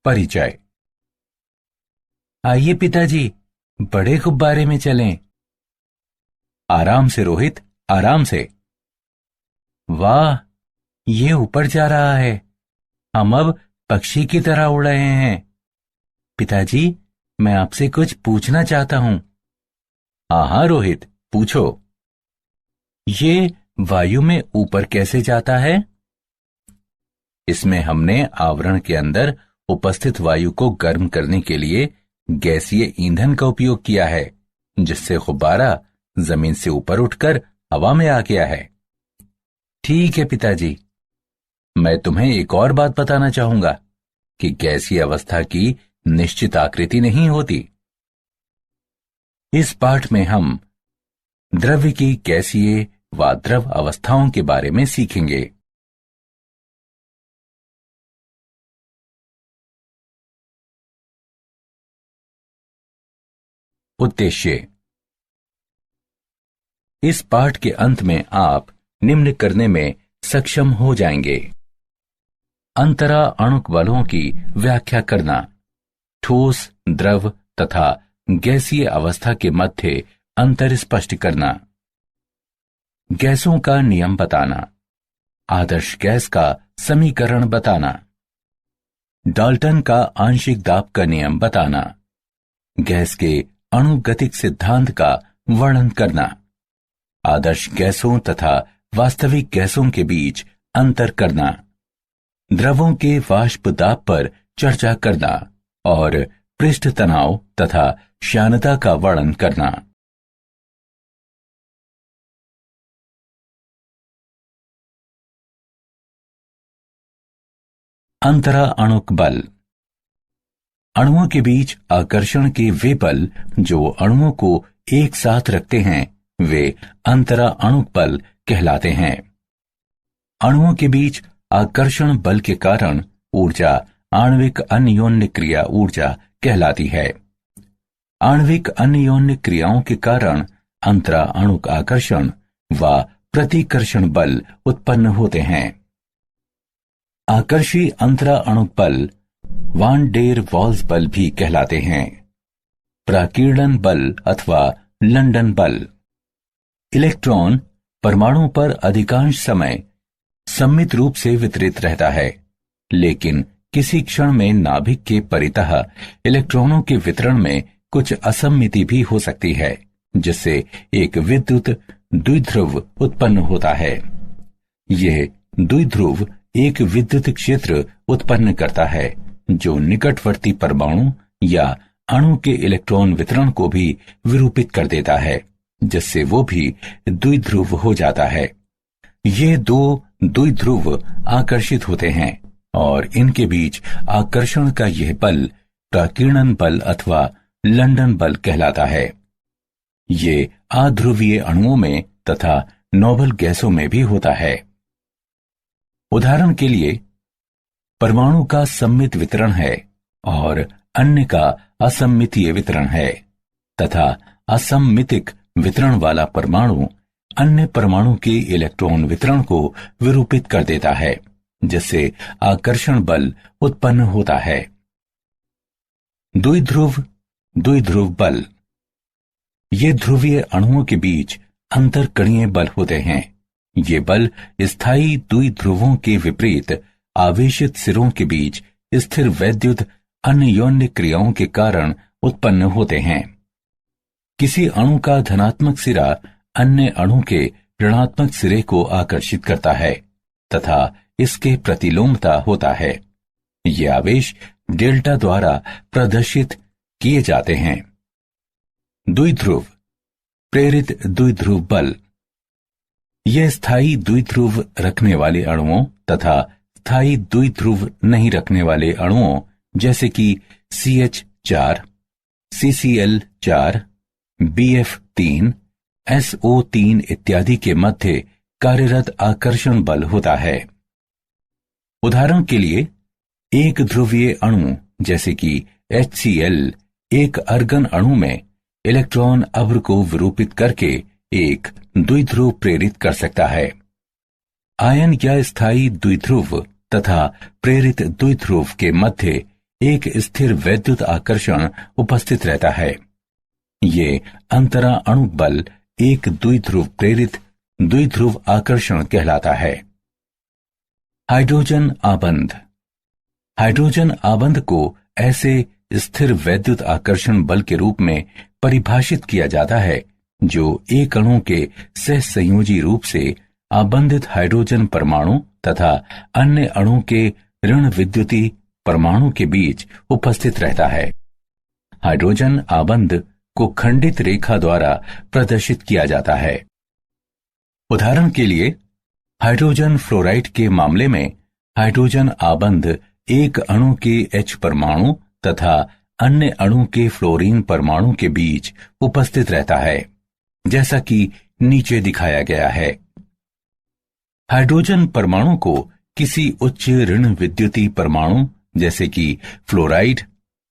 परिचय। आइए पिताजी, बड़े गुब्बारे में चलें। आराम से रोहित, आराम से। वाह, ये ऊपर जा रहा है। हम अब पक्षी की तरह उड़ रहे हैं। पिताजी, मैं आपसे कुछ पूछना चाहता हूं। हाँ हाँ रोहित, पूछो। ये वायु में ऊपर कैसे जाता है? इसमें हमने आवरण के अंदर उपस्थित वायु को गर्म करने के लिए गैसीय ईंधन का उपयोग किया है, जिससे गुब्बारा जमीन से ऊपर उठकर हवा में आ गया है। ठीक है पिताजी। मैं तुम्हें एक और बात बताना चाहूंगा कि गैसीय अवस्था की निश्चित आकृति नहीं होती। इस पाठ में हम द्रव्य की गैसीय व द्रव अवस्थाओं के बारे में सीखेंगे। उद्देश्य। इस पाठ के अंत में आप निम्न करने में सक्षम हो जाएंगे। अंतरा अणुक बलों की व्याख्या करना, ठोस, द्रव तथा गैसीय अवस्था के मध्य अंतर स्पष्ट करना, गैसों का नियम बताना, आदर्श गैस का समीकरण बताना, डाल्टन का आंशिक दाब का नियम बताना, गैस के अणुगतिक सिद्धांत का वर्णन करना, आदर्श गैसों तथा वास्तविक गैसों के बीच अंतर करना, द्रवों के वाष्प दाब पर चर्चा करना और पृष्ठ तनाव तथा श्यानता का वर्णन करना। अंतरा अणुक बल। अणुओं के बीच आकर्षण के वे बल जो अणुओं को एक साथ रखते हैं, वे अंतरा अणुक बल कहलाते हैं। अणुओं के बीच आकर्षण बल के कारण ऊर्जा आणविक अन्योन्य क्रिया ऊर्जा कहलाती है। आणविक अन्योन्य क्रियाओं के कारण अंतरा अणुक आकर्षण व प्रतिकर्षण बल उत्पन्न होते हैं। आकर्षी अंतरा अणुक बल वान डेर वॉल्स बल भी कहलाते हैं। प्राकीर्णन बल अथवा लंदन बल। इलेक्ट्रॉन परमाणु पर अधिकांश समय सममित रूप से वितरित रहता है, लेकिन किसी क्षण में नाभिक के परितः इलेक्ट्रॉनों के वितरण में कुछ असममिति भी हो सकती है, जिससे एक विद्युत द्विध्रुव उत्पन्न होता है। यह द्विध्रुव एक विद्युत क्षेत्र उत्पन्न करता है जो निकटवर्ती परमाणु या अणु के इलेक्ट्रॉन वितरण को भी विरूपित कर देता है, जिससे वो भी द्विध्रुव हो जाता है। ये दो द्विध्रुव आकर्षित होते हैं और इनके बीच आकर्षण का यह बल प्राकीर्णन बल अथवा लंदन बल कहलाता है। ये अध्रुवीय अणुओं में तथा नोबल गैसों में भी होता है। उदाहरण के लिए, परमाणु का सममित वितरण है और अन्य का असममितीय वितरण है, तथा असममितिक वितरण वाला परमाणु अन्य परमाणु के इलेक्ट्रॉन वितरण को विरूपित कर देता है, जिससे आकर्षण बल उत्पन्न होता है। द्विध्रुव बल। ये ध्रुवीय अणुओं के बीच अंतरकणीय बल होते हैं। ये बल स्थायी द्विध्रुवों के विपरीत आवेशित सिरों के बीच स्थिर वैद्युत अन्योन्य क्रियाओं के कारण उत्पन्न होते हैं। किसी अणु का धनात्मक सिरा अन्य अणु के ऋणात्मक सिरे को आकर्षित करता है तथा इसके प्रतिलोमता होता है। ये आवेश डेल्टा द्वारा प्रदर्शित किए जाते हैं। द्विध्रुव प्रेरित द्विध्रुव बल। यह स्थायी द्विध्रुव रखने वाले अणुओं तथा स्थायी द्विध्रुव नहीं रखने वाले अणुओं जैसे कि CH4, CCl4, BF3, SO3 इत्यादि के मध्य कार्यरत आकर्षण बल होता है। उदाहरण के लिए, एक ध्रुवीय अणु जैसे कि HCl एक अर्गन अणु में इलेक्ट्रॉन अभ्र को विरूपित करके एक द्विध्रुव प्रेरित कर सकता है। आयन या स्थायी द्विध्रुव तथा प्रेरित द्विध्रुव के मध्य एक स्थिर वैद्युत आकर्षण उपस्थित रहता है। ये अंतरा अणु बल एक द्विध्रुव प्रेरित द्विध्रुव आकर्षण कहलाता है। हाइड्रोजन आबंध। हाइड्रोजन आबंध को ऐसे स्थिर वैद्युत आकर्षण बल के रूप में परिभाषित किया जाता है जो एक अणु के सहसंयोजी रूप से आबंधित हाइड्रोजन परमाणु तथा अन्य अणु के ऋण विद्युती परमाणु के बीच उपस्थित रहता है। हाइड्रोजन आबंध को खंडित रेखा द्वारा प्रदर्शित किया जाता है। उदाहरण के लिए हाइड्रोजन फ्लोराइड के मामले में हाइड्रोजन आबंध एक अणु के H परमाणु तथा अन्य अणु के फ्लोरीन परमाणु के बीच उपस्थित रहता है, जैसा कि नीचे दिखाया गया है। हाइड्रोजन परमाणु को किसी उच्च ऋण विद्युती परमाणु जैसे कि फ्लोराइड,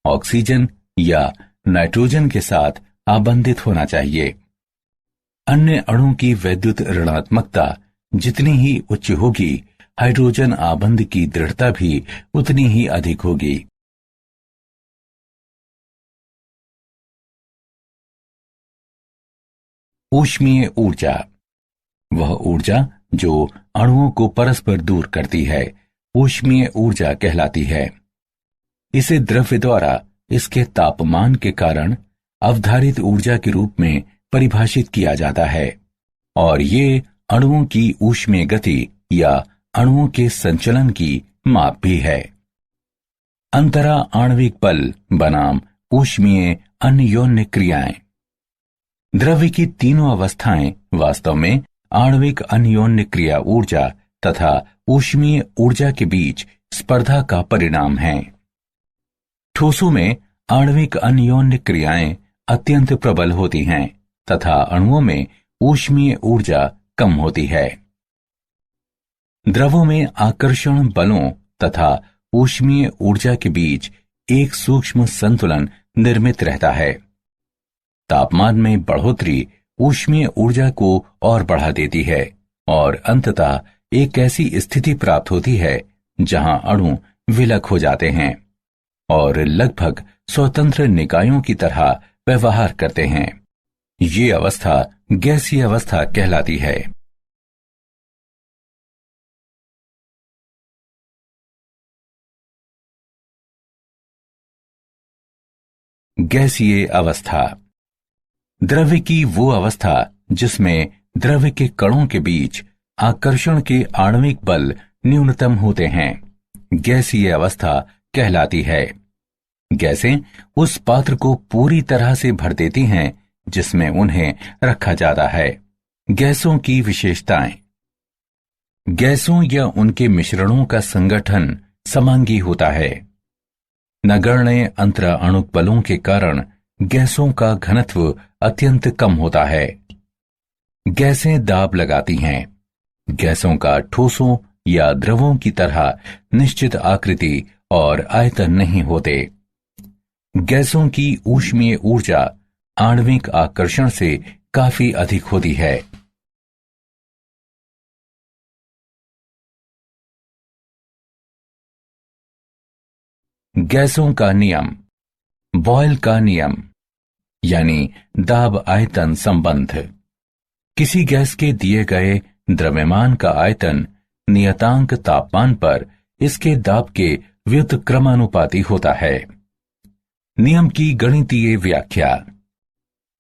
ऑक्सीजन या नाइट्रोजन के साथ आबंधित होना चाहिए। अन्य अणु की वैद्युत ऋणात्मकता जितनी ही उच्च होगी, हाइड्रोजन आबंध की दृढ़ता भी उतनी ही अधिक होगी। ऊष्मीय ऊर्जा। वह ऊर्जा जो अणुओं को परस्पर दूर करती है, ऊष्मीय ऊर्जा कहलाती है। इसे द्रव्य द्वारा इसके तापमान के कारण अवधारित ऊर्जा के रूप में परिभाषित किया जाता है और ये अणुओं की ऊष्मीय गति या अणुओं के संचलन की माप भी है। अंतरा आणविक बल बनाम ऊष्मीय अन्योन्य क्रियाएं। द्रव्य की तीनों अवस्थाएं वास्तव में आणविक अन्योन्य क्रिया ऊर्जा तथा ऊष्मीय ऊर्जा के बीच स्पर्धा का परिणाम है। ठोसों में आणविक अन्योन्य क्रियाएं अत्यंत प्रबल होती हैं तथा अणुओं में ऊष्मीय ऊर्जा कम होती है। द्रवों में आकर्षण बलों तथा ऊष्मीय ऊर्जा के बीच एक सूक्ष्म संतुलन निर्मित रहता है। तापमान में बढ़ोतरी ऊष्मीय ऊर्जा को और बढ़ा देती है और अंततः एक ऐसी स्थिति प्राप्त होती है जहां अणु विलक हो जाते हैं और लगभग स्वतंत्र निकायों की तरह व्यवहार करते हैं। ये अवस्था गैसीय अवस्था कहलाती है। गैसीय अवस्था। द्रव्य की वो अवस्था जिसमें द्रव्य के कणों के बीच आकर्षण के आणविक बल न्यूनतम होते हैं, गैसीय अवस्था कहलाती है। गैसें उस पात्र को पूरी तरह से भर देती हैं जिसमें उन्हें रखा जाता है। गैसों की विशेषताएं। गैसों या उनके मिश्रणों का संगठन समांगी होता है। नगण्य अंतरा अणुक बलों के कारण गैसों का घनत्व अत्यंत कम होता है। गैसें दाब लगाती हैं। गैसों का ठोसों या द्रवों की तरह निश्चित आकृति और आयतन नहीं होते। गैसों की ऊष्मीय ऊर्जा आणविक आकर्षण से काफी अधिक होती है। गैसों का नियम। बॉयल का नियम यानी दाब आयतन संबंध। किसी गैस के दिए गए द्रव्यमान का आयतन नियतांक तापमान पर इसके दाब के व्युत्क्रमानुपाती होता है। नियम की गणितीय व्याख्या।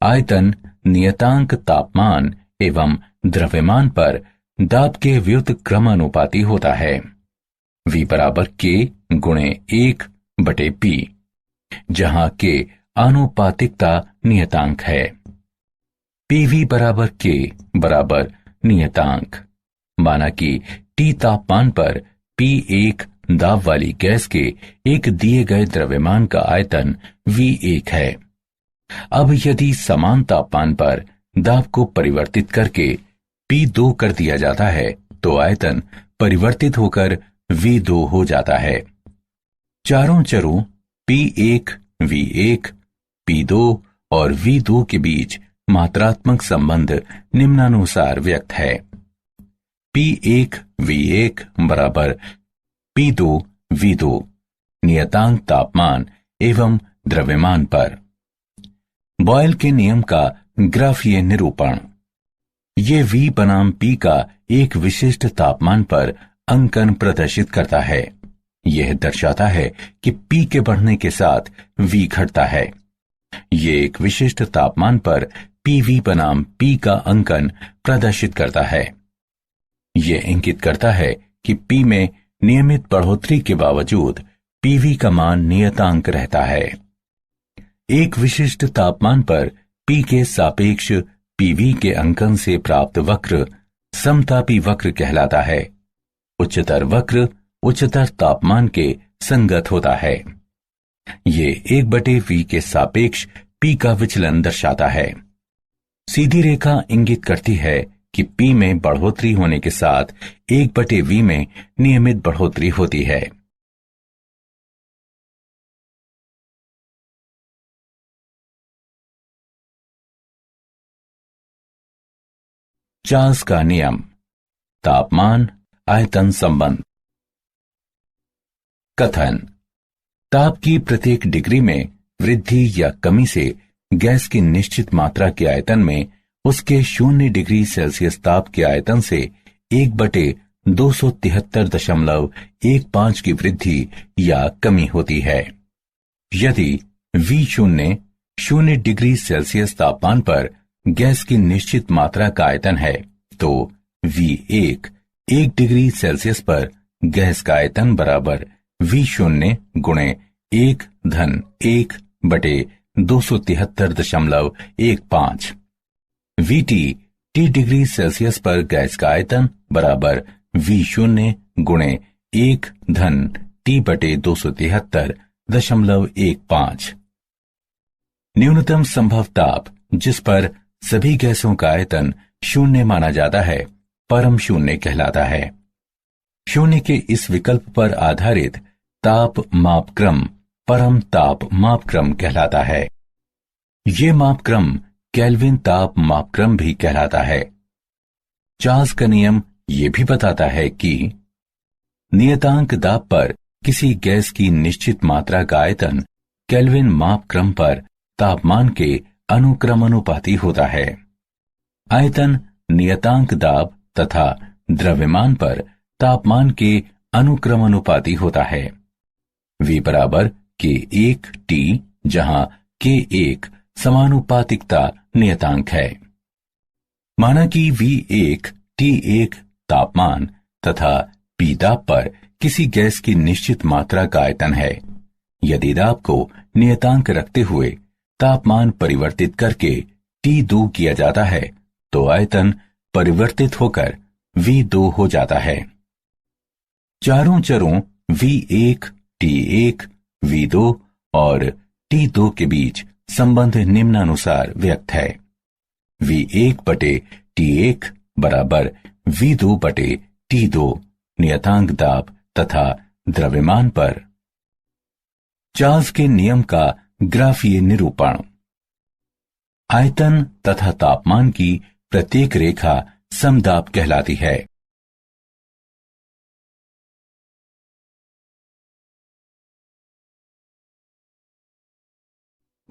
आयतन नियतांक तापमान एवं द्रव्यमान पर दाब के व्युत्क्रमानुपाती होता है। V बराबर K गुणे 1/P, जहां K आनुपातिकता नियतांक है। PV बराबर K बराबर नियतांक। माना कि T तापमान पर P1 दाब वाली गैस के एक दिए गए द्रव्यमान का आयतन V1 है। अब यदि समान तापमान पर दाब को परिवर्तित करके P2 कर दिया जाता है तो आयतन परिवर्तित होकर V2 हो जाता है। चारों चरों P1, V1, P2 और V2 के बीच मात्रात्मक संबंध निम्नानुसार व्यक्त है। P1 V1 बराबर P2 V2, नियतांक तापमान एवं द्रव्यमान पर। बॉयल के नियम का ग्राफीय निरूपण। ये V बनाम P का एक विशिष्ट तापमान पर अंकन प्रदर्शित करता है। यह दर्शाता है कि P के बढ़ने के साथ V घटता है। ये एक विशिष्ट तापमान पर PV बनाम P का अंकन प्रदर्शित करता है। यह इंगित करता है कि P में नियमित बढ़ोतरी के बावजूद PV का मान नियतांक रहता है। एक विशिष्ट तापमान पर P के सापेक्ष PV के अंकन से प्राप्त वक्र समतापी वक्र कहलाता है। उच्चतर वक्र उच्चतर तापमान के संगत होता है। ये 1/V के सापेक्ष P का विचलन दर्शाता है। सीधी रेखा इंगित करती है कि P में बढ़ोतरी होने के साथ 1/V में नियमित बढ़ोतरी होती है। चार्ल्स का नियम, तापमान आयतन संबंध। कथन: ताप की प्रत्येक डिग्री में वृद्धि या कमी से गैस की निश्चित मात्रा के आयतन में उसके 0 डिग्री सेल्सियस ताप के आयतन से 1/273.15 की वृद्धि या कमी होती है। यदि V0 0 डिग्री सेल्सियस तापमान पर गैस की निश्चित मात्रा का आयतन है, तो V1 1 डिग्री सेल्सियस पर गैस का आयतन बराबर V0 गुणे 1/273.15। VT T डिग्री सेल्सियस पर गैस का आयतन बराबर V0 गुणे 1/T/273.15। न्यूनतम संभव ताप जिस पर सभी गैसों का आयतन 0 माना जाता है, परम शून्य कहलाता है। शून्य के इस विकल्प पर आधारित ताप मापक्रम परम ताप मापक्रम कहलाता है। ये मापक्रम केल्विन ताप मापक्रम भी कहलाता है। चार्ल्स का नियम ये भी बताता है कि नियतांक दाब पर किसी गैस की निश्चित मात्रा का आयतन केल्विन मापक्रम पर तापमान के अनुक्रमानुपाती होता है। आयतन नियतांक दाब तथा द्रव्यमान पर तापमान के अनुक्रमानुपाती होता है। V बराबर K1T, जहां K1 समानुपातिकता नियतांक है। माना कि V1 T1 तापमान तथा P दाब पर किसी गैस की निश्चित मात्रा का आयतन है। यदि दाब को नियतांक रखते हुए तापमान परिवर्तित करके T2 किया जाता है, तो आयतन परिवर्तित होकर V2 हो जाता है। चारों चरों V1, T1, V2 और T2 के बीच संबंध निम्नानुसार व्यक्त है। V1/T1 बराबर V2/T2 नियतांक दाब तथा द्रव्यमान पर। चार्ल्स के नियम का ग्राफीय निरूपण। आयतन तथा तापमान की प्रत्येक रेखा समदाब कहलाती है।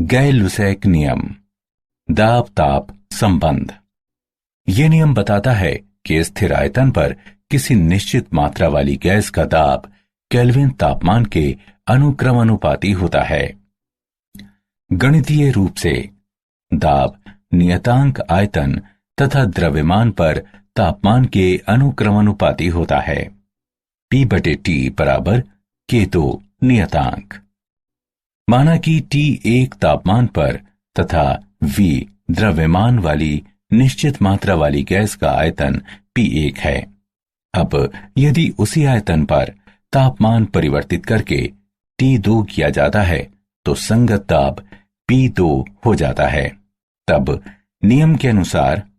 गै-लुसैक नियम, दाब ताप संबंध। यह नियम बताता है कि स्थिर आयतन पर किसी निश्चित मात्रा वाली गैस का दाब केल्विन तापमान के अनुक्रमानुपाती होता है। गणितीय रूप से दाब नियतांक आयतन तथा द्रव्यमान पर तापमान के अनुक्रमानुपाती होता है। P/T बराबर K2 नियतांक। माना कि T1 तापमान पर तथा V द्रव्यमान वाली निश्चित मात्रा वाली गैस का आयतन P1 है। अब यदि उसी आयतन पर तापमान परिवर्तित करके T2 किया जाता है, तो संगत दाब P2 हो जाता है। तब नियम के अनुसार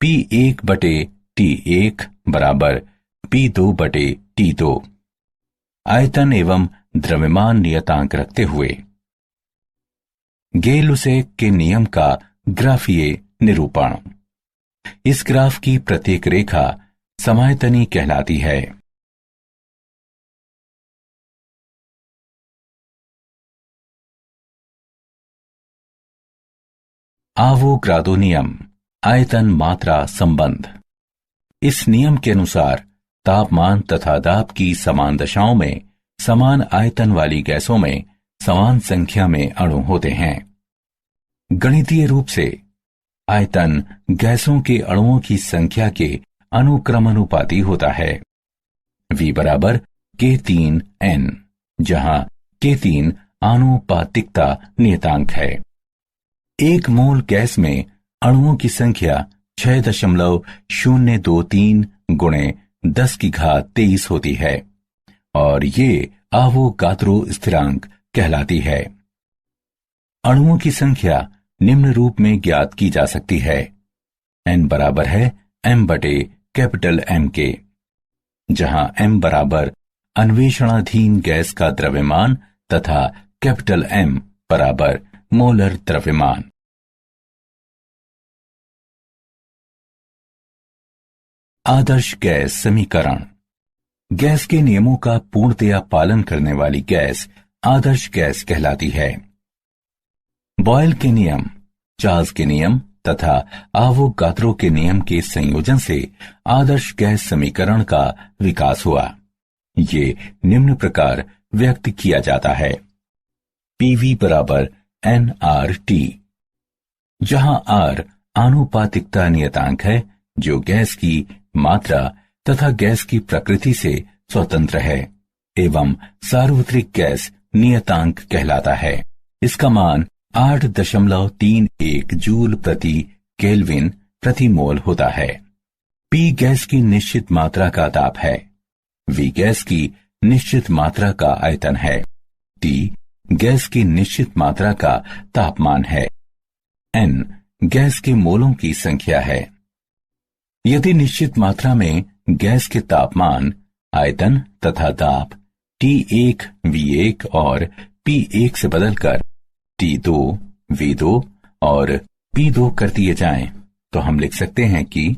P1/T1 बराबर P2/T2। आयतन एवं द्रव्यमान नियतांक रखते हुए गै-लुसैक के नियम का ग्राफीय निरूपण। इस ग्राफ की प्रत्येक रेखा समायतनी कहलाती है। आवोगाद्रो नियम, आयतन मात्रा संबंध। इस नियम के अनुसार तापमान तथा दाब की समान दशाओं में समान आयतन वाली गैसों में समान संख्या में अणु होते हैं। गणितीय रूप से आयतन गैसों के अणुओं की संख्या के अनुक्रमानुपाती होता है। V बराबर K3n, जहां K3 आनुपातिकता नियतांक है। एक मोल गैस में अणुओं की संख्या 6.023 गुणे 10⁻23 होती है और ये आवोगाद्रो स्थिरांक कहलाती है। अणुओं की संख्या निम्न रूप में ज्ञात की जा सकती है। n बराबर है m/M के, जहां m बराबर अन्वेषणाधीन गैस का द्रव्यमान तथा M बराबर मोलर द्रव्यमान। आदर्श गैस समीकरण। गैस के नियमों का पूर्णतया पालन करने वाली गैस आदर्श गैस कहलाती है। बॉयल के नियम, चार्ल्स के नियम तथा आवोगाद्रो के नियम के संयोजन से आदर्श गैस समीकरण का विकास हुआ। ये निम्न प्रकार व्यक्त किया जाता है। PV बराबर nRT, जहां R आनुपातिकता नियतांक है जो गैस की मात्रा तथा गैस की प्रकृति से स्वतंत्र है एवं सार्वत्रिक गैस नियतांक कहलाता है। इसका मान 8.31 जूल प्रति केल्विन प्रति मोल होता है। P गैस की निश्चित मात्रा का ताप है। V गैस की निश्चित मात्रा का आयतन है। T गैस की निश्चित मात्रा का तापमान है। N गैस के मोलों की संख्या है। यदि निश्चित मात्रा में गैस के तापमान, आयतन तथा दाब T1, V1 और P1 से बदलकर T2, V2 और P2 कर दिए जाएं, तो हम लिख सकते हैं कि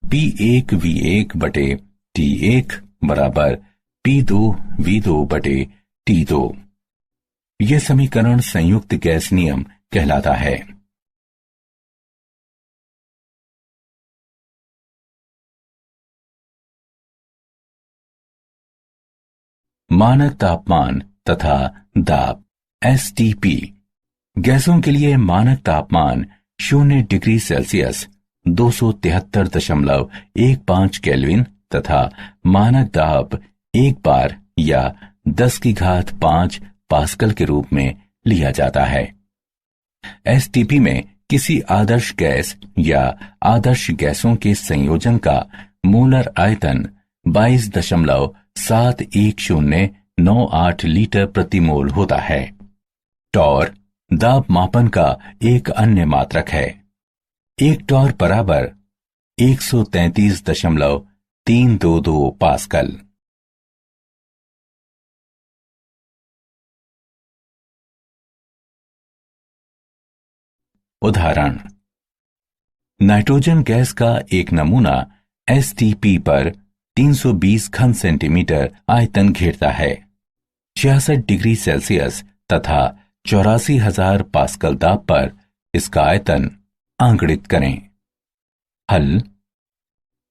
P1 V1 बटे T1 बराबर P2 V2 बटे T2। यह समीकरण संयुक्त गैस नियम कहलाता है। मानक तापमान तथा दाब STP। गैसों के लिए मानक तापमान 0 डिग्री सेल्सियस 273.15 केल्विन तथा मानक दाब 1 बार या 10⁵5 पास्कल के रूप में लिया जाता है। STP में किसी आदर्श गैस या आदर्श गैसों के संयोजन का मोलर आयतन 22.71098 लीटर प्रति मोल होता है। टॉर दाब मापन का एक अन्य मात्रक है। एक टॉर बराबर 133.322 पास्कल। उदाहरण, नाइट्रोजन गैस का एक नमूना STP पर 320 घन सेंटीमीटर आयतन घेरता है। 66 डिग्री सेल्सियस तथा 84,000 पास्कल दाब पर इसका आयतन आंकड़ित करें। हल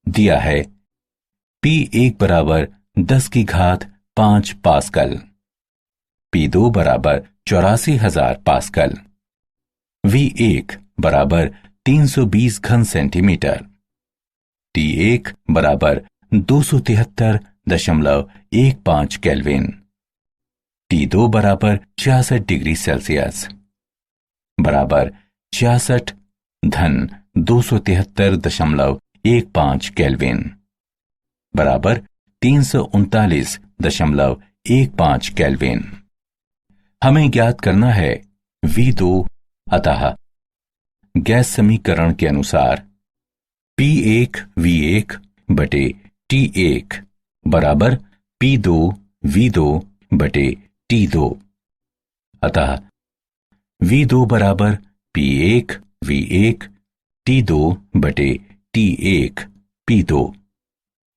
दिया है। P1 बराबर 10⁵5 पास्कल, P2 बराबर 84,000 पास्कल, V1 बराबर 320 घन सेंटीमीटर, T1 बराबर 273.15 केल्विन, T2 बराबर 66 डिग्री सेल्सियस बराबर 66 धन 273.15 केल्विन बराबर 339.15 केल्विन। हमें ज्ञात करना है V2। अतः गैस समीकरण के अनुसार P1 V1 बटे T1 बराबर P2 V2 बटे T2। अतः V2 बराबर P1 V1 T2 बटे T1 P2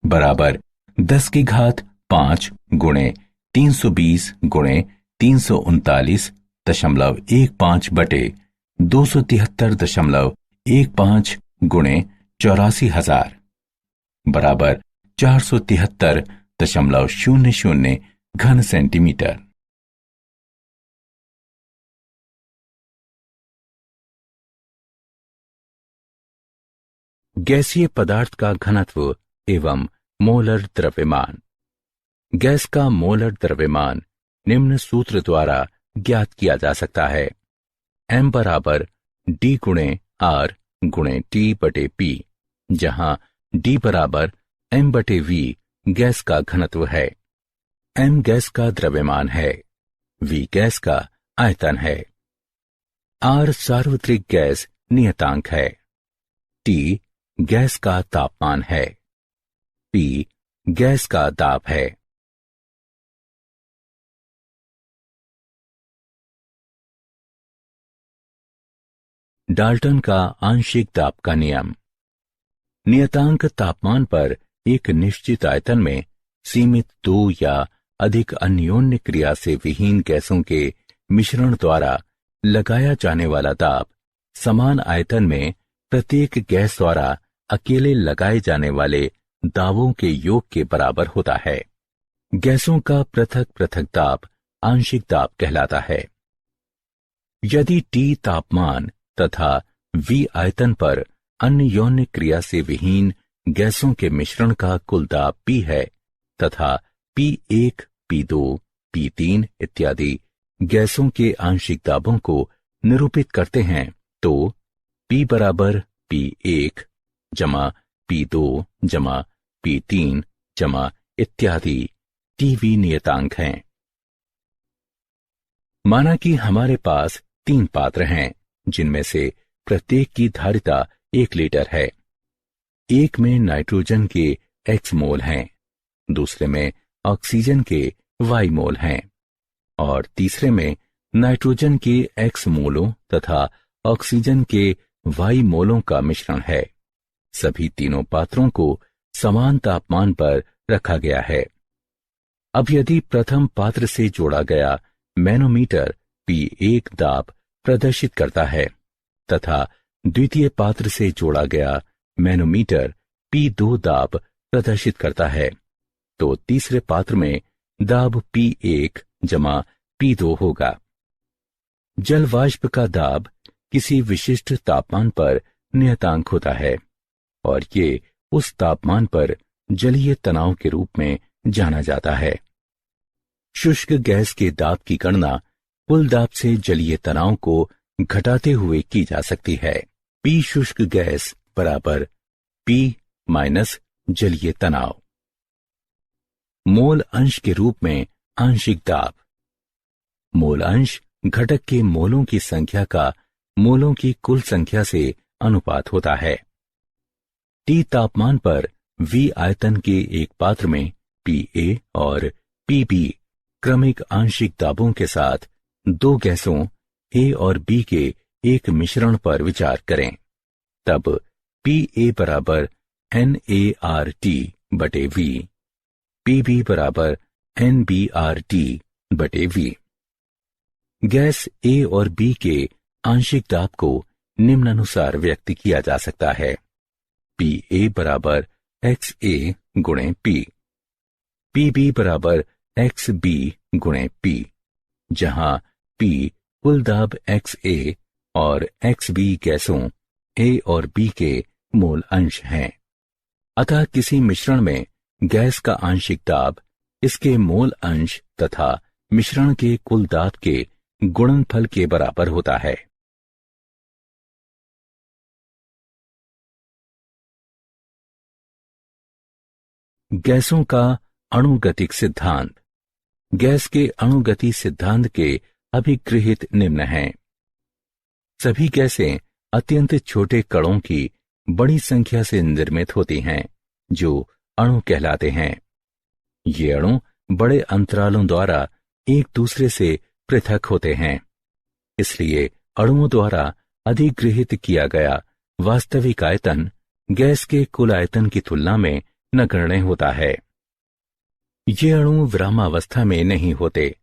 बराबर 10⁵5 गुणे 320 गुणे 339.15 बटे 273.15 गुणे 84,000 बराबर 473.00 घन सेंटीमीटर। गैसीय पदार्थ का घनत्व एवं मोलर द्रव्यमान। गैस का मोलर द्रव्यमान निम्न सूत्र द्वारा ज्ञात किया जा सकता है। m बराबर d गुणे r गुणे t बटे p, जहां d बराबर m बटे v गैस का घनत्व है, m गैस का द्रव्यमान है, v गैस का आयतन है, r सार्वत्रिक गैस नियतांक है, t गैस का तापमान है, p गैस का दाब है। डाल्टन का आंशिक दाब का नियम। नियतांक तापमान पर एक निश्चित आयतन में सीमित दो या अधिक अन्योन्य क्रिया से विहीन गैसों के मिश्रण द्वारा लगाया जाने वाला दाब समान आयतन में प्रत्येक गैस द्वारा अकेले लगाए जाने वाले दाबों के योग के बराबर होता है। गैसों का पृथक पृथक दाब आंशिक दाब कहलाता है। यदि T तापमान तथा V आयतन पर अन्योन्य क्रिया से विहीन गैसों के मिश्रण का कुल दाब P है तथा P1, P2, P3 इत्यादि गैसों के आंशिक दाबों को निरूपित करते हैं तो P बराबर P1 जमा P2 जमा P3 जमा इत्यादि TV नियतांक हैं। माना कि हमारे पास 3 पात्र हैं जिनमें से प्रत्येक की धारिता 1 लीटर है। एक में नाइट्रोजन के X मोल हैं, दूसरे में ऑक्सीजन के Y मोल हैं और तीसरे में नाइट्रोजन के X मोलों तथा ऑक्सीजन के Y मोलों का मिश्रण है। सभी तीनों पात्रों को समान तापमान पर रखा गया है। अब यदि प्रथम पात्र से जोड़ा गया मैनोमीटर P1 दाब प्रदर्शित करता है तथा द्वितीय पात्र से जोड़ा गया मैनोमीटर P2 दाब प्रदर्शित करता है, तो तीसरे पात्र में दाब P1 जमा P2 होगा। जल वाष्प का दाब किसी विशिष्ट तापमान पर नियतांक होता है और ये उस तापमान पर जलीय तनाव के रूप में जाना जाता है। शुष्क गैस के दाब की गणना कुल दाब से जलीय तनाव को घटाते हुए की जा सकती है। P शुष्क गैस बराबर P माइनस जलीय तनाव। मोल अंश के रूप में आंशिक दाब। मोल अंश घटक के मोलों की संख्या का मोलों की कुल संख्या से अनुपात होता है। T तापमान पर V आयतन के एक पात्र में Pa और Pb क्रमिक आंशिक दाबों के साथ दो गैसों A और B के एक मिश्रण पर विचार करें। तब Pa बराबर NaRT बटे V, Pb बराबर NbRT बटे V। गैस A और B के आंशिक दाब को निम्नानुसार व्यक्त किया जा सकता है। Pa बराबर XA गुणे P, Pb बराबर XB गुणे P, जहां P कुल दाब XA और XB गैसों A और B के मोल अंश हैं। अतः किसी मिश्रण में गैस का आंशिक दाब इसके मोल अंश तथा मिश्रण के कुल दाब के गुणनफल के बराबर होता है। गैसों का अणुगतिक सिद्धांत। गैस के अणुगति सिद्धांत के अभिगृहित निम्न हैं। सभी गैसें अत्यंत छोटे कणों की बड़ी संख्या से निर्मित होती हैं जो अणु कहलाते हैं। ये अणु बड़े अंतरालों द्वारा एक दूसरे से पृथक होते हैं, इसलिए अणुओं द्वारा अधिगृहित किया गया वास्तविक आयतन गैस के कुल आयतन की तुलना में नगण्य होता है। ये अणु विरामावस्था में नहीं होते,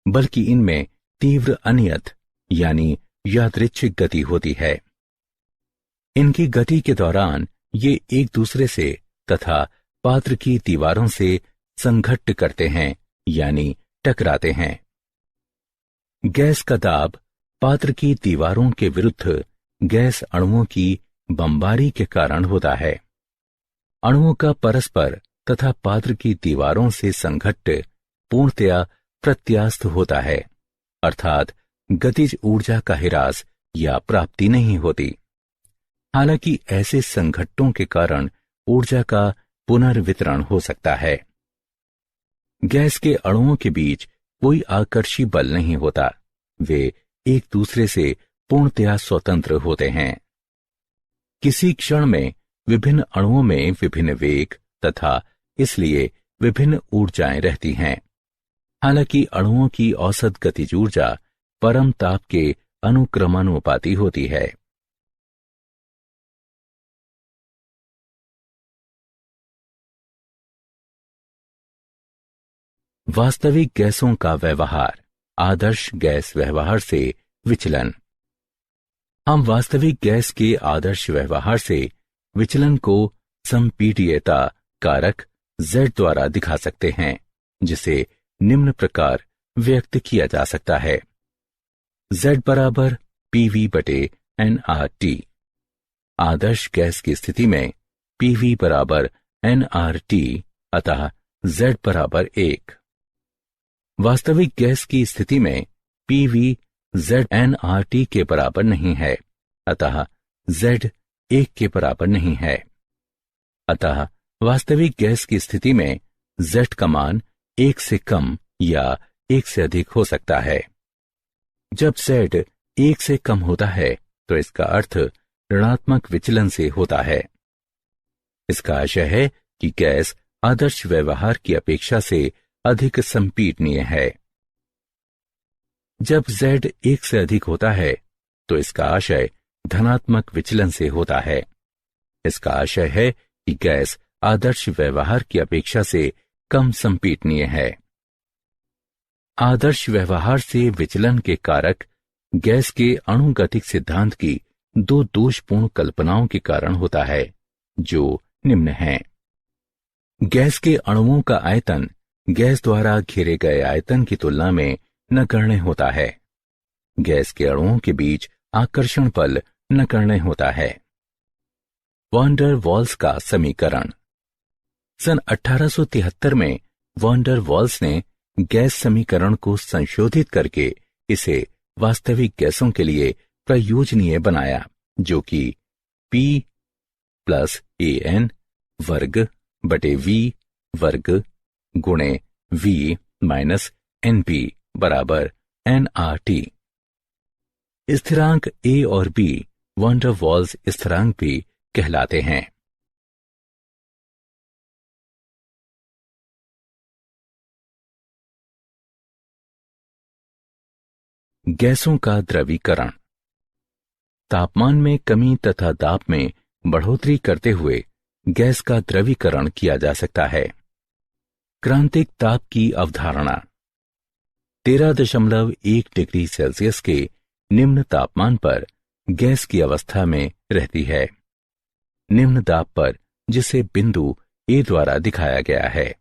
बल्कि इनमें तीव्र अनियत यानी यादृच्छिक गति होती है। इनकी गति के दौरान ये एक दूसरे से तथा पात्र की दीवारों से संघट्ट करते हैं, यानी टकराते हैं। गैस का दाब पात्र की दीवारों के विरुद्ध गैस अणुओं की बमबारी के कारण होता है। अणुओं का परस्पर तथा पात्र की दीवारों से संघट्ट पूर्णतया प्रत्यास्थ होता है, अर्थात गतिज ऊर्जा का ह्रास या प्राप्ति नहीं होती। हालांकि ऐसे संघट्टों के कारण ऊर्जा का पुनर्वितरण हो सकता है। गैस के अणुओं के बीच कोई आकर्षी बल नहीं होता, वे एक दूसरे से पूर्णतया स्वतंत्र होते हैं। किसी क्षण में विभिन्न अणुओं में विभिन्न वेग तथा इसलिए विभिन्न ऊर्जाएं रहती हैं। हालांकि अणुओं की औसत गतिज ऊर्जा परम ताप के अनुक्रमानुपाती होती है। वास्तविक गैसों का व्यवहार, आदर्श गैस व्यवहार से विचलन। हम वास्तविक गैस के आदर्श व्यवहार से विचलन को संपीड्यता कारक Z द्वारा दिखा सकते हैं, जिसे निम्न प्रकार व्यक्त किया जा सकता है। Z बराबर PV बटे nRT। आदर्श गैस की स्थिति में PV बराबर nRT, अतः Z बराबर 1। वास्तविक गैस की स्थिति में PV Z nRT के बराबर नहीं है, अतः Z 1 के बराबर नहीं है। अतः वास्तविक गैस की स्थिति में Z का मान 1 से कम या 1 से अधिक हो सकता है। जब Z 1 से कम होता है तो इसका अर्थ ऋणात्मक विचलन से होता है। इसका आशय है कि गैस आदर्श व्यवहार की अपेक्षा से अधिक संपीडनीय है। जब Z 1 से अधिक होता है तो इसका आशय धनात्मक विचलन से होता है। इसका आशय है कि गैस आदर्श व्यवहार की अपेक्षा से कम संपीडनीय है। आदर्श व्यवहार से विचलन के कारक गैस के अणुगतिक सिद्धांत की दो दोषपूर्ण कल्पनाओं के कारण होता है, जो निम्न हैं। गैस के अणुओं का आयतन गैस द्वारा घेरे गए आयतन की तुलना में नगण्य होता है। गैस के अणुओं के बीच आकर्षण बल नगण्य होता है। वॉन डर वाल्स का समीकरण। सन 1873 में वॉन डर वाल्स ने गैस समीकरण को संशोधित करके इसे वास्तविक गैसों के लिए प्रयोजनीय बनाया, जो कि P प्लस AN वर्ग बटे V वर्ग गुणे V माइनस NP बराबर nRT। स्थिरांक A और B वॉन डर वाल्स स्थिरांक भी कहलाते हैं। गैसों का द्रवीकरण। तापमान में कमी तथा दाब में बढ़ोतरी करते हुए गैस का द्रवीकरण किया जा सकता है। क्रांतिक ताप की अवधारणा। 13.1 डिग्री सेल्सियस के निम्न तापमान पर गैस की अवस्था में रहती है। निम्न दाब पर, जिसे बिंदु A द्वारा दिखाया गया है।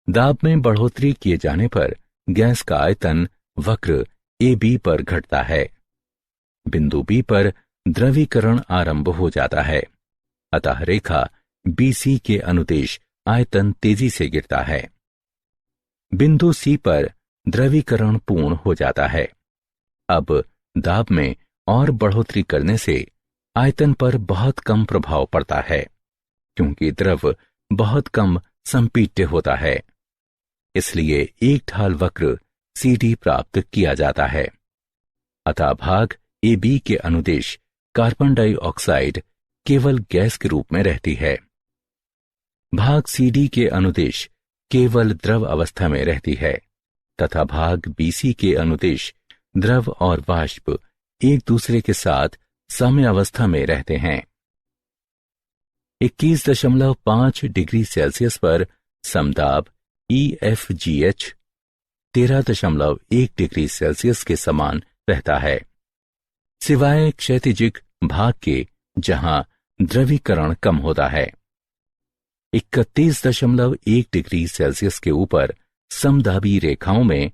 दाब में बढ़ोतरी किए जाने पर गैस का आयतन वक्र AB पर घटता है। बिंदु B पर द्रवीकरण आरंभ हो जाता है, अतः रेखा BC के अनुदेश आयतन तेजी से गिरता है। बिंदु C पर द्रवीकरण पूर्ण हो जाता है। अब दाब में और बढ़ोतरी करने से आयतन पर बहुत कम प्रभाव पड़ता है, क्योंकि द्रव बहुत कम संपीड्य होता है। इसलिए एक ढाल वक्र CD प्राप्त किया जाता है। अतः भाग AB के अनुदेश कार्बन डाइऑक्साइड केवल गैस के रूप में रहती है। भाग CD के अनुदेश केवल द्रव अवस्था में रहती है तथा भाग BC के अनुदेश द्रव और वाष्प एक दूसरे के साथ साम्यावस्था में रहते हैं। 21.5 डिग्री सेल्सियस पर समदाब EFGH 13.1 डिग्री सेल्सियस के समान रहता है, सिवाय क्षैतिजिक भाग के जहां द्रवीकरण कम होता है। 31.1 डिग्री सेल्सियस के ऊपर समदाबी रेखाओं में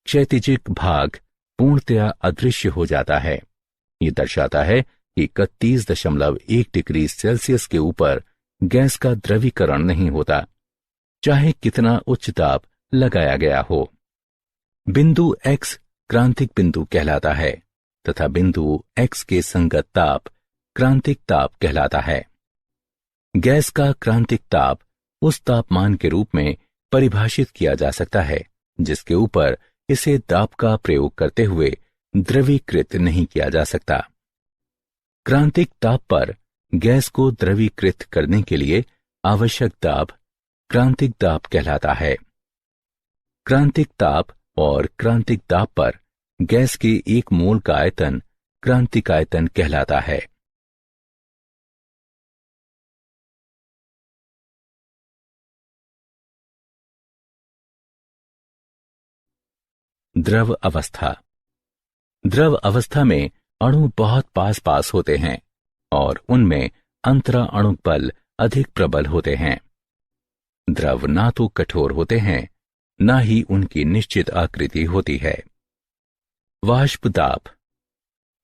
क्षैतिजिक भाग पूर्णतया अदृश्य हो जाता है। ये दर्शाता है कि 31.1 डिग्री सेल्सियस के ऊपर गैस का द्रवीकरण नहीं होता, चाहे कितना उच्च ताप लगाया गया हो। बिंदु X क्रांतिक बिंदु कहलाता है तथा बिंदु X के संगत ताप क्रांतिक ताप कहलाता है। गैस का क्रांतिक ताप उस तापमान के रूप में परिभाषित किया जा सकता है जिसके ऊपर इसे दाब का प्रयोग करते हुए द्रवीकृत नहीं किया जा सकता। क्रांतिक ताप पर गैस को द्रवीकृत करने के लिए आवश्यक दाब क्रांतिक दाब कहलाता है। क्रांतिक ताप और क्रांतिक दाब पर गैस के एक मोल का आयतन क्रांतिक आयतन कहलाता है। द्रव अवस्था। द्रव अवस्था में अणु बहुत पास पास होते हैं और उनमें अंतरा अणुक बल अधिक प्रबल होते हैं। द्रव ना तो कठोर होते हैं, ना ही उनकी निश्चित आकृति होती है। वाष्प दाब।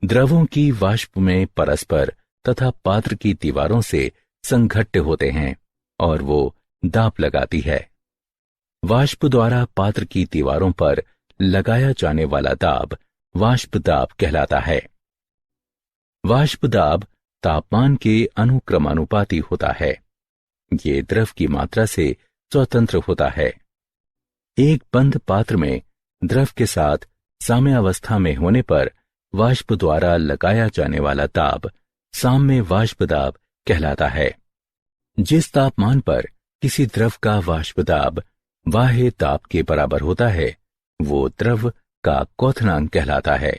द्रवों की वाष्प में परस्पर तथा पात्र की दीवारों से संघट्ट होते हैं और वो दाब लगाती है। वाष्प द्वारा पात्र की दीवारों पर लगाया जाने वाला दाब वाष्प दाब कहलाता है। वाष्प दाब तापमान के अनुक्रमानुपाती होता है। ये द्रव की मात्रा से स्वतंत्र होता है। एक बंद पात्र में द्रव के साथ साम्यावस्था में होने पर वाष्प द्वारा लगाया जाने वाला दाब साम्य वाष्प दाब कहलाता है। जिस तापमान पर किसी द्रव का वाष्प दाब बाह्य दाब के बराबर होता है वो द्रव का क्वथनांक कहलाता है।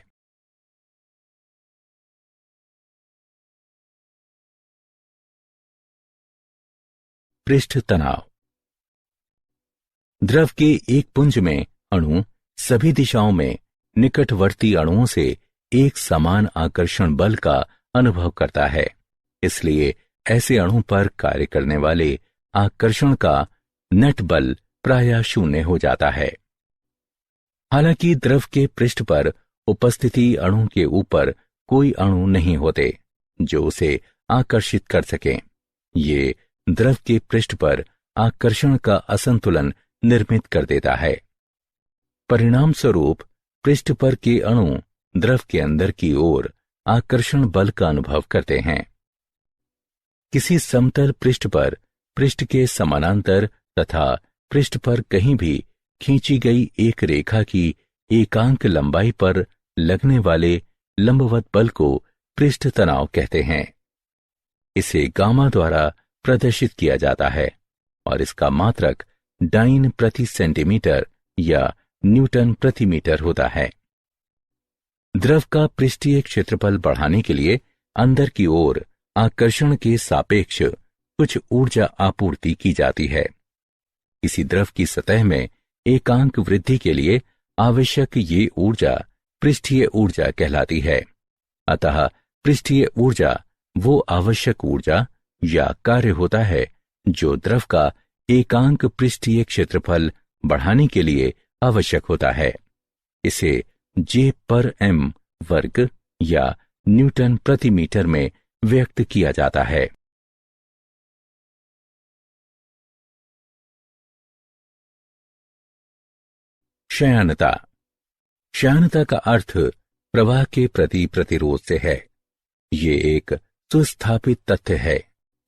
पृष्ठ तनाव। द्रव के एक पुंज में अणु सभी दिशाओं में निकटवर्ती अणुओं से एक समान आकर्षण बल का अनुभव करता है। इसलिए ऐसे अणु पर कार्य करने वाले आकर्षण का नेट बल प्रायः शून्य हो जाता है। हालांकि द्रव के पृष्ठ पर उपस्थिति अणु के ऊपर कोई अणु नहीं होते जो उसे आकर्षित कर सकें। ये द्रव के पृष्ठ पर आकर्षण का असंतुलन निर्मित कर देता है। परिणाम स्वरूप पृष्ठ पर के अणु द्रव के अंदर की ओर आकर्षण बल का अनुभव करते हैं। किसी समतल पृष्ठ पर पृष्ठ के समानांतर तथा पृष्ठ पर कहीं भी खींची गई एक रेखा की एकांक लंबाई पर लगने वाले लंबवत बल को पृष्ठ तनाव कहते हैं। इसे गामा द्वारा प्रदर्शित किया जाता है और इसका मात्रक डाइन प्रति सेंटीमीटर या न्यूटन प्रति मीटर होता है। द्रव का पृष्ठीय क्षेत्रफल बढ़ाने के लिए अंदर की ओर आकर्षण के सापेक्ष कुछ ऊर्जा आपूर्ति की जाती है। किसी द्रव की सतह में एकांक वृद्धि के लिए आवश्यक ये ऊर्जा पृष्ठीय ऊर्जा कहलाती है। अतः पृष्ठीय ऊर्जा वो आवश्यक ऊर्जा या कार्य होता है जो द्रव का एकांक पृष्ठीय क्षेत्रफल बढ़ाने के लिए आवश्यक होता है। इसे J/m वर्ग या न्यूटन प्रति मीटर में व्यक्त किया जाता है। क्षयानता। क्षयानता का अर्थ प्रवाह के प्रति प्रतिरोध से है। ये एक सुस्थापित तथ्य है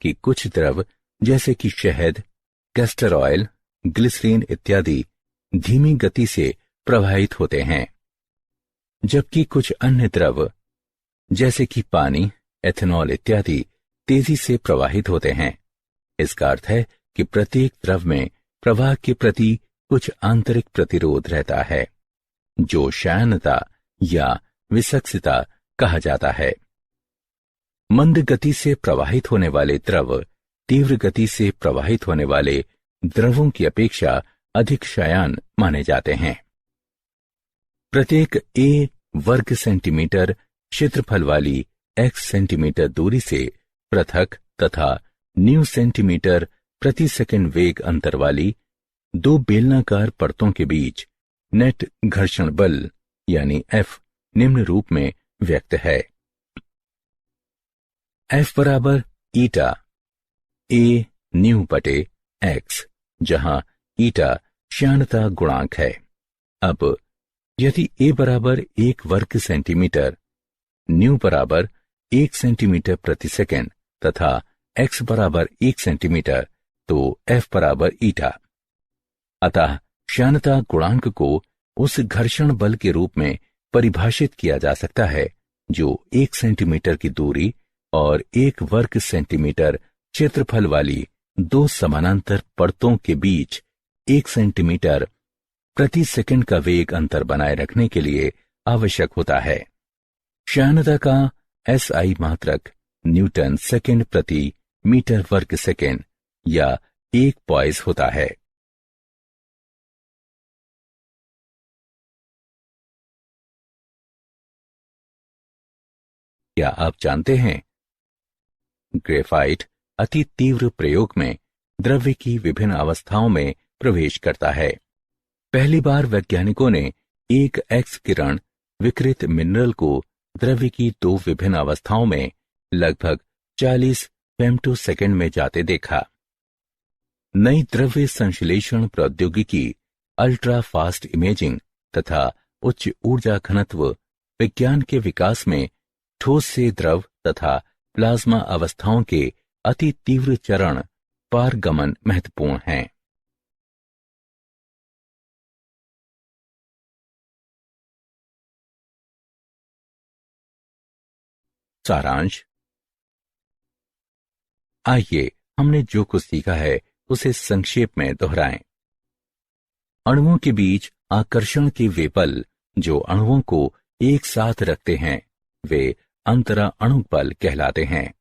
कि कुछ द्रव जैसे कि शहद, कैस्टर ऑयल, ग्लिसरीन इत्यादि धीमी गति से प्रवाहित होते हैं, जबकि कुछ अन्य द्रव जैसे कि पानी, एथेनॉल इत्यादि तेजी से प्रवाहित होते हैं। इसका अर्थ है कि प्रत्येक द्रव में प्रवाह के प्रति कुछ आंतरिक प्रतिरोध रहता है जो क्षयानता या विसक्सिता कहा जाता है। मंद गति से प्रवाहित होने वाले द्रव तीव्र गति से प्रवाहित होने वाले द्रवों की अपेक्षा अधिक क्षयान माने जाते हैं। प्रत्येक A वर्ग सेंटीमीटर क्षेत्रफल वाली x सेंटीमीटर दूरी से पृथक तथा न्यू सेंटीमीटर प्रति सेकंड वेग अंतर वाली दो बेलनाकार परतों के बीच नेट घर्षण बल यानी F निम्न रूप में व्यक्त है। F बराबर ईटा A न्यू बटे x, जहां ईटा श्यानता गुणांक है। अब यदि A बराबर 1 वर्ग सेंटीमीटर, न्यू बराबर 1 सेंटीमीटर प्रति सेकंड तथा x बराबर 1 सेंटीमीटर, तो F बराबर ईटा। अतः श्यानता गुणांक को उस घर्षण बल के रूप में परिभाषित किया जा सकता है जो 1 सेंटीमीटर की दूरी और 1 वर्ग सेंटीमीटर क्षेत्रफल वाली दो समानांतर परतों के बीच 1 सेंटीमीटर प्रति सेकंड का वेग अंतर बनाए रखने के लिए आवश्यक होता है। श्यानता का SI मात्रक न्यूटन सेकंड प्रति मीटर वर्ग सेकंड या 1 पॉइस होता है। क्या आप जानते हैं, ग्रेफाइट अति तीव्र प्रयोग में द्रव्य की विभिन्न अवस्थाओं में प्रवेश करता है। पहली बार वैज्ञानिकों ने एक एक्स किरण विकृत मिनरल को द्रव्य की दो विभिन्न अवस्थाओं में लगभग 40 फेम्टोसेकंड में जाते देखा। नई द्रव्य संश्लेषण प्रौद्योगिकी, अल्ट्रा फास्ट इमेजिंग तथा उच्च ऊर्जा घनत्व विज्ञान के विकास में ठोस से द्रव तथा प्लाज्मा अवस्थाओं के अति तीव्र चरण पारगमन महत्वपूर्ण हैं। सारांश। आइए हमने जो कुछ सीखा है उसे संक्षेप में दोहराएं। अणुओं के बीच आकर्षण के वे बल जो अणुओं को एक साथ रखते हैं वे अंतरा अणु बल कहलाते हैं।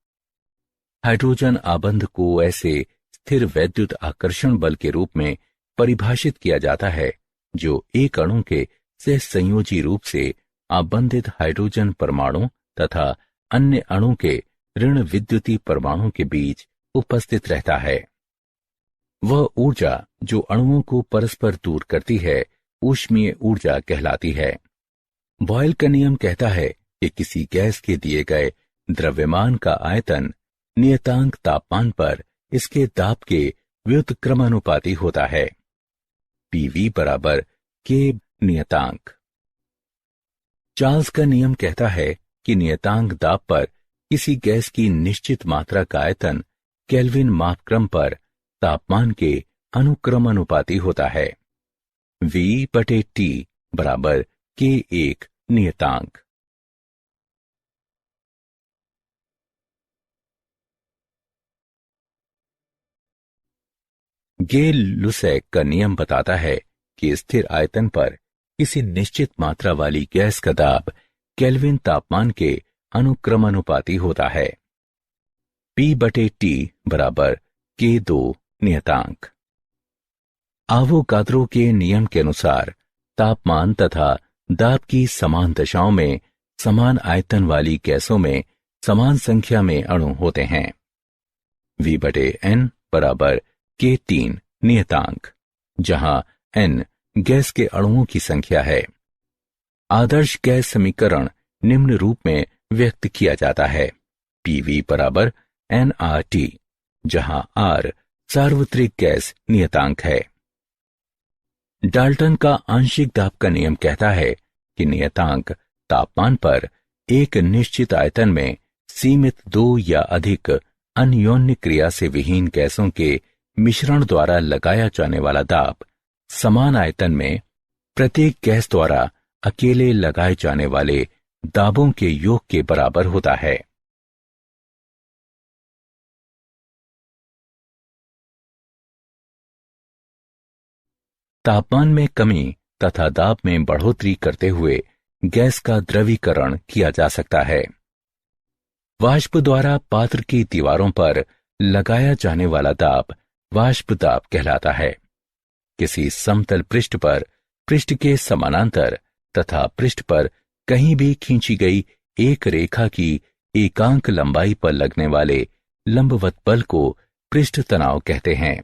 हाइड्रोजन आबंध को ऐसे स्थिर वैद्युत आकर्षण बल के रूप में परिभाषित किया जाता है जो एक अणु के सहसंयोजी रूप से आबंधित हाइड्रोजन परमाणु तथा अन्य अणु के ऋण विद्युतीय परमाणु के बीच उपस्थित रहता है। वह ऊर्जा जो अणुओं को परस्पर दूर करती है ऊष्मीय ऊर्जा कहलाती है। बॉयल का नियम कहता है कि किसी गैस के दिए गए द्रव्यमान का आयतन नियतांक तापमान पर इसके दाब के व्युत्क्रमानुपाती होता है। PV बराबर K नियतांक। चार्ल्स का नियम कहता है कि नियतांक दाब पर किसी गैस की निश्चित मात्रा का आयतन केल्विन मापक्रम पर तापमान के अनुक्रमानुपाती होता है। V/T बराबर K1 नियतांक। गे-लुसैक का नियम बताता है कि स्थिर आयतन पर किसी निश्चित मात्रा वाली गैस का दाब केल्विन तापमान के अनुक्रमानुपाती होता है। P/T बराबर K2 नियतांक। आवोगाद्रो के नियम के अनुसार तापमान तथा दाब की समान दशाओं में समान आयतन वाली गैसों में समान संख्या में अणु होते हैं। V/N बराबर K3 नियतांक, जहां N गैस के अणुओं की संख्या है। आदर्श गैस समीकरण निम्न रूप में व्यक्त किया जाता है। PV बराबर nRT, जहां R सार्वत्रिक गैस नियतांक है। डाल्टन का आंशिक दाब का नियम कहता है कि नियतांक तापमान पर एक निश्चित आयतन में सीमित दो या अधिक अन्योन्य क्रिया से विहीन गैसों के मिश्रण द्वारा लगाया जाने वाला दाब समान आयतन में प्रत्येक गैस द्वारा अकेले लगाए जाने वाले दाबों के योग के बराबर होता है। तापमान में कमी तथा दाब में बढ़ोतरी करते हुए गैस का द्रवीकरण किया जा सकता है। वाष्प द्वारा पात्र की दीवारों पर लगाया जाने वाला दाब वाष्प दाब कहलाता है। किसी समतल पृष्ठ पर पृष्ठ के समानांतर तथा पृष्ठ पर कहीं भी खींची गई एक रेखा की एकांक लंबाई पर लगने वाले लंबवत बल को पृष्ठ तनाव कहते हैं।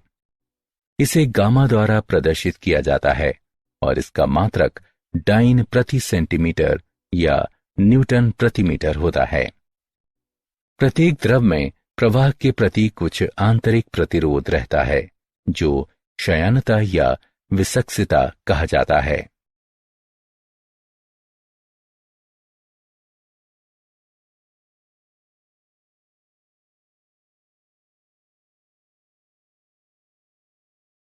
इसे गामा द्वारा प्रदर्शित किया जाता है और इसका मात्रक डाइन प्रति सेंटीमीटर या न्यूटन प्रति मीटर होता है। प्रत्येक द्रव में प्रवाह के प्रति कुछ आंतरिक प्रतिरोध रहता है जो क्षयणता या विसक्सिता कहा जाता है।